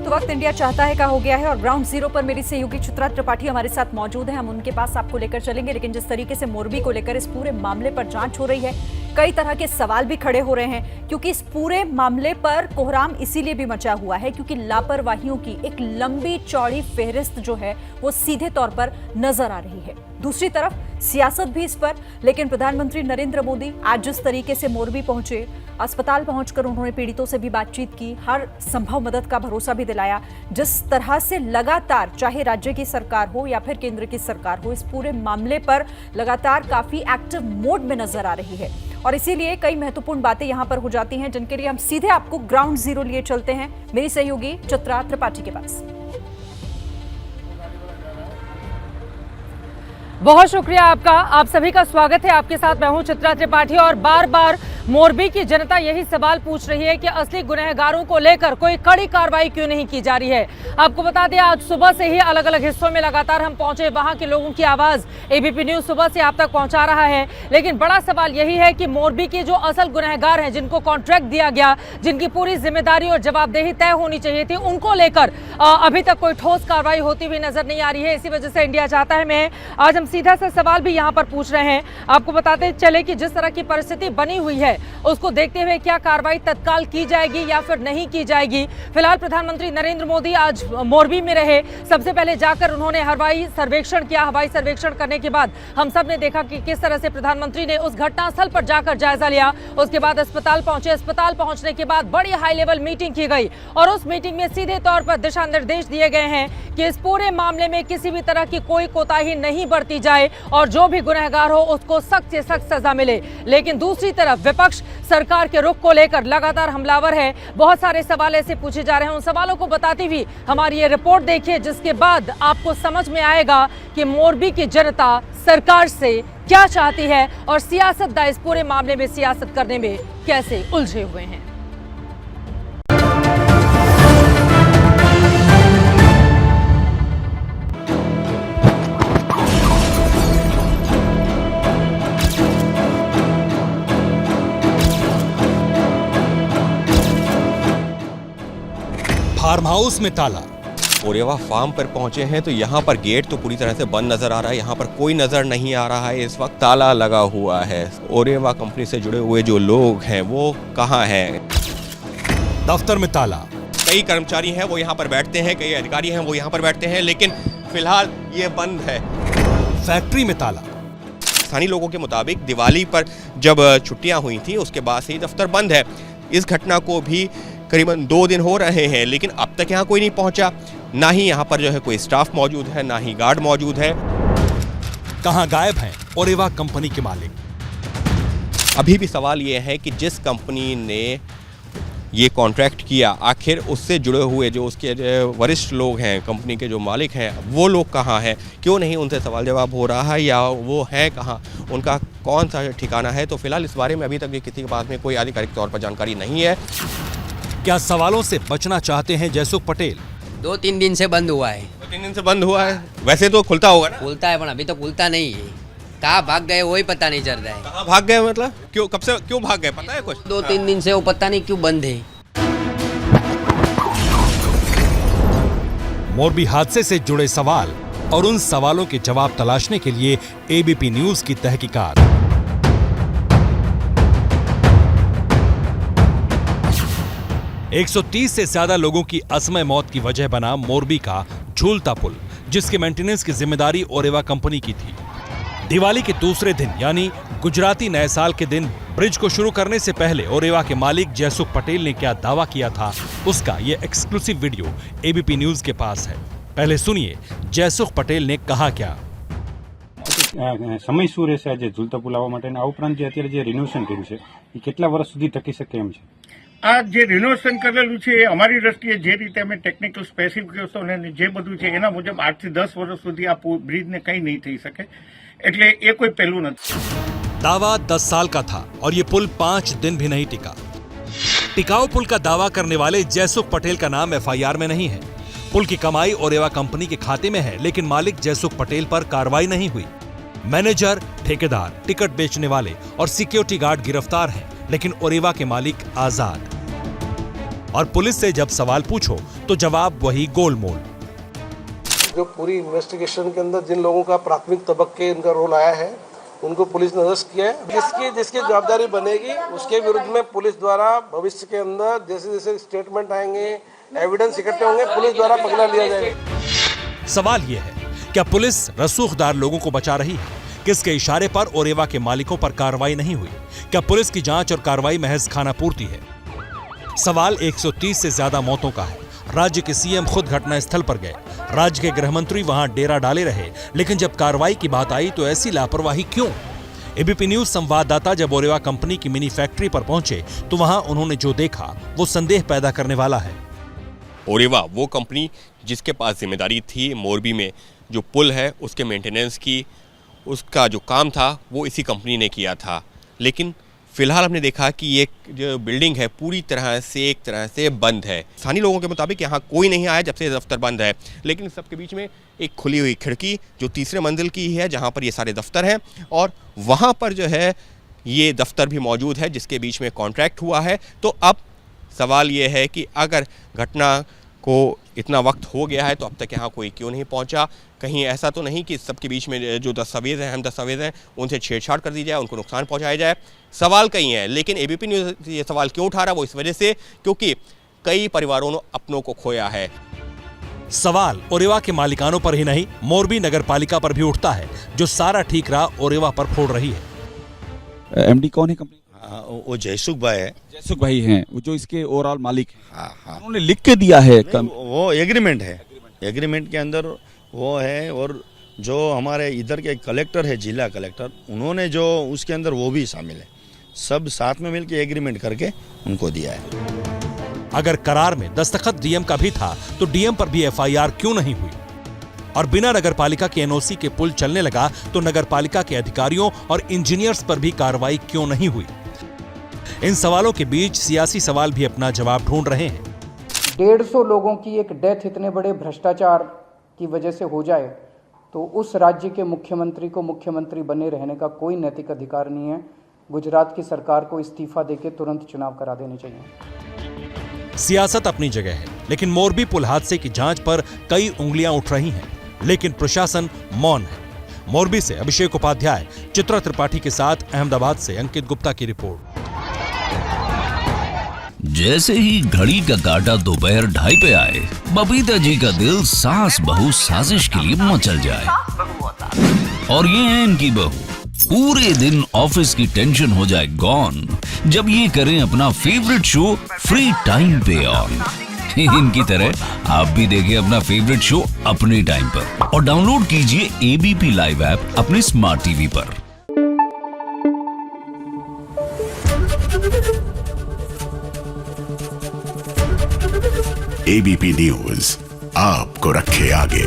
तो वक्त इंडिया चाहता है का हो गया है और ग्राउंड जीरो पर मेरी सहयोगी चित्रा त्रिपाठी हमारे साथ मौजूद है। हम उनके पास आपको लेकर चलेंगे, लेकिन जिस तरीके से मोरबी को लेकर इस पूरे मामले पर जांच हो रही है, कई तरह के सवाल भी खड़े हो रहे हैं, क्योंकि इस पूरे मामले पर कोहराम इसीलिए भी मचा हुआ है क्योंकि लापरवाहियों की एक लंबी चौड़ी फेहरिस्त जो है वो सीधे तौर पर नजर आ रही है। दूसरी तरफ सियासत भी इस पर, लेकिन प्रधानमंत्री नरेंद्र मोदी आज जिस तरीके से मोरबी पहुंचे, अस्पताल पहुंचकर उन्होंने पीड़ितों से भी बातचीत की, हर संभव मदद का भरोसा भी दिलाया। जिस तरह से लगातार चाहे राज्य की सरकार हो या फिर केंद्र की सरकार हो, इस पूरे मामले पर लगातार काफी एक्टिव मोड में नजर आ रही है और इसीलिए कई महत्वपूर्ण बातें यहां पर हो जाती हैं, जिनके लिए हम सीधे आपको ग्राउंड जीरो लिए चलते हैं मेरी सहयोगी चित्रा त्रिपाठी के पास। बहुत शुक्रिया आपका। आप सभी का स्वागत है। आपके साथ मैं हूं चित्रा त्रिपाठी और बार बार मोरबी की जनता यही सवाल पूछ रही है कि असली गुनहगारों को लेकर कोई कड़ी कार्रवाई क्यों नहीं की जा रही है। आपको बता दें, आज सुबह से ही अलग अलग हिस्सों में लगातार हम पहुंचे, वहां के लोगों की आवाज एबीपी न्यूज सुबह से आप तक पहुंचा रहा है। लेकिन बड़ा सवाल यही है कि मोरबी के जो असल गुनहगार हैं, जिनको कॉन्ट्रैक्ट दिया गया, जिनकी पूरी जिम्मेदारी और जवाबदेही तय होनी चाहिए थी, उनको लेकर अभी तक कोई ठोस कार्रवाई होती हुई नजर नहीं आ रही है। इसी वजह से इंडिया चाहता है मैं आज हम सीधा सा सवाल भी यहां पर पूछ रहे हैं। आपको बताते चले कि जिस तरह की परिस्थिति बनी हुई है, उसको देखते हुए क्या कार्रवाई तत्काल की जाएगी या फिर नहीं की जाएगी। फिलहाल प्रधानमंत्री नरेंद्र मोदी आज मोरबी में रहे। सबसे पहले जाकर उन्होंने हवाई सर्वेक्षण किया। हवाई सर्वेक्षण करने के बाद हम सब ने देखा कि किस तरह से प्रधानमंत्री ने उस घटनास्थल पर जाकर जायजा लिया। उसके बाद अस्पताल पहुंचे। अस्पताल पहुंचने के बाद बड़ी हाई लेवल मीटिंग की गई और उस मीटिंग में सीधे तौर पर दिशा निर्देश दिए गए हैं कि इस पूरे मामले में किसी भी तरह की कोई कोताही नहीं बरती जाए और जो भी गुनहगार हो उसको सख्त से सख्त सजा मिले। लेकिन दूसरी तरफ विपक्ष सरकार के रुख को लेकर लगातार हमलावर है। बहुत सारे सवाल ऐसे पूछे जा रहे हैं। उन सवालों को बताती हुई हमारी ये रिपोर्ट देखिए, जिसके बाद आपको समझ में आएगा कि मोरबी की जनता सरकार से क्या चाहती है और सियासतदान इस पूरे मामले में सियासत करने में कैसे उलझे हुए हैं। फार्म हाउस में ताला। ओरेवा फार्म पर पहुंचे हैं तो यहाँ पर गेट तो पूरी तरह से बंद नजर आ रहा है। यहाँ पर कोई नजर नहीं आ रहा है। इस वक्त ताला लगा हुआ है। ओरेवा कंपनी से जुड़े हुए जो लोग हैं वो कहाँ हैं? दफ्तर में ताला। कई कर्मचारी हैं वो यहाँ पर बैठते हैं, कई अधिकारी हैं वो यहाँ पर बैठते हैं, लेकिन फिलहाल ये बंद है। फैक्ट्री में ताला। स्थानीय लोगों के मुताबिक दिवाली पर जब छुट्टियाँ हुई थी उसके बाद से ही दफ्तर बंद है। इस घटना को भी करीबन 2 दिन हो रहे हैं, लेकिन अब तक यहाँ कोई नहीं पहुँचा। ना ही यहाँ पर जो है कोई स्टाफ मौजूद है, ना ही गार्ड मौजूद है। कहाँ गायब हैं ओरेवा कंपनी के मालिक? अभी भी सवाल ये है कि जिस कंपनी ने ये कॉन्ट्रैक्ट किया, आखिर उससे जुड़े हुए जो उसके वरिष्ठ लोग हैं, कंपनी के जो मालिक हैं, वो लोग कहाँ हैं? क्यों नहीं उनसे सवाल जवाब हो रहा है या वो है कहाँ? उनका कौन सा ठिकाना है? तो फिलहाल इस बारे में अभी तक भी किसी के पास में कोई आधिकारिक तौर पर जानकारी नहीं है। क्या सवालों से बचना चाहते हैं जयसुख पटेल? 2-3 दिन से बंद हुआ है। 2-3 दिन से बंद हुआ है। वैसे तो खुलता होगा ना? खुलता है, पर अभी तो खुलता नहीं है। कहाँ भाग गए वही पता नहीं चल रहा है। कहाँ भाग गए मतलब? क्यों, कब से क्यों भाग गए पता है कुछ? 2-3 दिन से वो पता नहीं क्यों बंद है। मोरबी हादसे से जुड़े सवाल और उन सवालों के जवाब तलाशने के लिए एबीपी न्यूज की तहकीकात। एक 130 से ज्यादा लोगों की असमय मौत की वजह बना मोरबी का झूलता पुल, जिसके मेंटेनेंस की जिम्मेदारी ओरेवा कंपनी की थी। दिवाली के दूसरे दिन यानी गुजराती नए साल के दिन ब्रिज को शुरू करने से पहले ओरेवा के मालिक जयसुख पटेल ने क्या दावा किया था, उसका ये एक्सक्लूसिव वीडियो एबीपी न्यूज के पास है। पहले सुनिए जयसुख पटेल ने कहा क्या। સમય શું રહેશે આજે ઝૂલતા પુલ આવવા માટે? આ ઉપરાંત જે અત્યારે જે રિનોવેશન કર્યું છે એ કેટલા વર્ષ સુધી ટકી શકે એમ છે? આ જે રિનોવેશન કરેલું છે એ અમારી દ્રષ્ટિએ જે રીતે અમે ટેકનિકલ સ્પેસિફિકેશન જે બધું છે એના મુજબ 8 થી 10 વર્ષ સુધી આ બ્રિજને કંઈ નહીં થઈ શકે, એટલે એ કોઈ પહેલું નથી। दावा 10 साल का था और ये पुल 5 दिन भी नहीं टिका। टिकाऊ पुल का दावा करने वाले जयसुख पटेल का नाम एफआईआर में नहीं है। पुल की कमाई ओरेवा कंपनी के खाते में है, लेकिन मालिक जयसुख पटेल पर कार्रवाई नहीं हुई। मैनेजर, ठेकेदार, टिकट बेचने वाले और सिक्योरिटी गार्ड गिरफ्तार हैं, लेकिन ओरेवा के मालिक आजाद। और पुलिस से जब सवाल पूछो तो जवाब वही गोलमोल। जो पूरी इन्वेस्टिगेशन के अंदर जिन लोगों का प्राथमिक तबक्के इनका रोल आया है उनको पुलिस ने अरेस्ट किया है। जिसकी जवाबदारी बनेगी उसके विरुद्ध में पुलिस द्वारा भविष्य के अंदर जैसे जैसे स्टेटमेंट आएंगे, एविडेंस इकट्ठे होंगे, पुलिस द्वारा पकड़ा लिया जाएगा। सवाल यह है, क्या पुलिस रसूखदार लोगों को बचा रही है? किसके इशारे पर ओरेवा के मालिकों पर कार्रवाई नहीं हुई? क्या पुलिस की जांच और कार्रवाई महज खानापूर्ति है? सवाल 130 से ज्यादा मौतों का है। राज्य के सीएम खुद घटनास्थल पर गए, राज्य के गृह मंत्री वहां डेरा डाले रहे, लेकिन जब कार्रवाई की बात आई तो ऐसी लापरवाही क्यों? एबीपी न्यूज संवाददाता जब ओरेवा कंपनी की मिनी फैक्ट्री पर पहुंचे तो वहां उन्होंने जो देखा वो संदेह पैदा करने वाला है। ओरेवा वो कंपनी जिसके पास जिम्मेदारी थी मोरबी में जो पुल है उसके मेंटेनेंस की, उसका जो काम था वो इसी कंपनी ने किया था। लेकिन फिलहाल हमने देखा कि ये जो बिल्डिंग है पूरी तरह से बंद है। स्थानीय लोगों के मुताबिक यहाँ कोई नहीं आया जब से दफ्तर बंद है, लेकिन सबके बीच में एक खुली हुई खिड़की जो तीसरे मंजिल की है जहाँ पर ये सारे दफ्तर हैं और वहाँ पर जो है ये दफ्तर भी मौजूद है जिसके बीच में कॉन्ट्रैक्ट हुआ है। तो अब सवाल ये है कि अगर घटना को इतना वक्त हो गया है तो अब तक यहाँ कोई क्यों नहीं पहुँचा? कहीं ऐसा तो नहीं कि सबके बीच में जो दस्तावेज हैं, अहम दस्तावेज हैं, उनसे छेड़छाड़ कर दी जाए, उनको नुकसान पहुँचाया जाए? सवाल कई हैं, लेकिन एबीपी न्यूज़ ये सवाल क्यों उठा रहा है? वो इस वजह से क्योंकि कई परिवारों ने अपनों को खोया है। सवाल ओरेवा के मालिकानों पर ही नहीं, मोरबी नगर पालिका पर भी उठता है जो सारा ठीकरा ओरेवा पर फोड़ रही है। एमडी कौन है कंपनी? वो जयसुख भाई है। जयसुख भाई हैं, वो जो इसके ओवरऑल मालिक हैं। हाँ। उन्होंने लिख के दिया है वो एग्रीमेंट है, एग्रीमेंट के अंदर वो है। और जो हमारे इधर के कलेक्टर है, जिला कलेक्टर, उन्होंने जो उसके अंदर वो भी शामिल है। सब साथ में मिलकर एग्रीमेंट करके उनको दिया है। अगर करार में दस्तखत डीएम का भी था तो डीएम पर भी एफआईआर क्यों नहीं हुई? और बिना नगरपालिका के एनओसी के पुल चलने लगा तो नगरपालिका के अधिकारियों और इंजीनियर्स पर भी कार्रवाई क्यों नहीं हुई? इन सवालों के बीच सियासी सवाल भी अपना जवाब ढूंढ रहे हैं। 150 लोगों की एक डेथ इतने बड़े भ्रष्टाचार की वजह से हो जाए तो उस राज्य के मुख्यमंत्री को मुख्यमंत्री बने रहने का कोई नैतिक अधिकार नहीं है। गुजरात की सरकार को इस्तीफा देकर तुरंत चुनाव करा देने चाहिए। सियासत अपनी जगह है, लेकिन मोरबी पुल हादसे की जांच पर कई उंगलियां उठ रही हैं, लेकिन प्रशासन मौन है। मोरबी से अभिषेक उपाध्याय, चित्रा त्रिपाठी के साथ अहमदाबाद से अंकित गुप्ता की रिपोर्ट। जैसे ही घड़ी का काटा दोपहर 2:30 पे आए, बबीता जी का दिल सास बहू साजिश के लिए मचल जाए। और ये है इनकी बहू, पूरे दिन ऑफिस की टेंशन हो जाए गॉन जब ये करें अपना फेवरेट शो फ्री टाइम पे ऑन। इनकी तरह आप भी देखिए अपना फेवरेट शो अपने टाइम पर और डाउनलोड कीजिए एबीपी लाइव ऐप अपने स्मार्ट टीवी पर। एबीपी न्यूज आपको रखे आगे।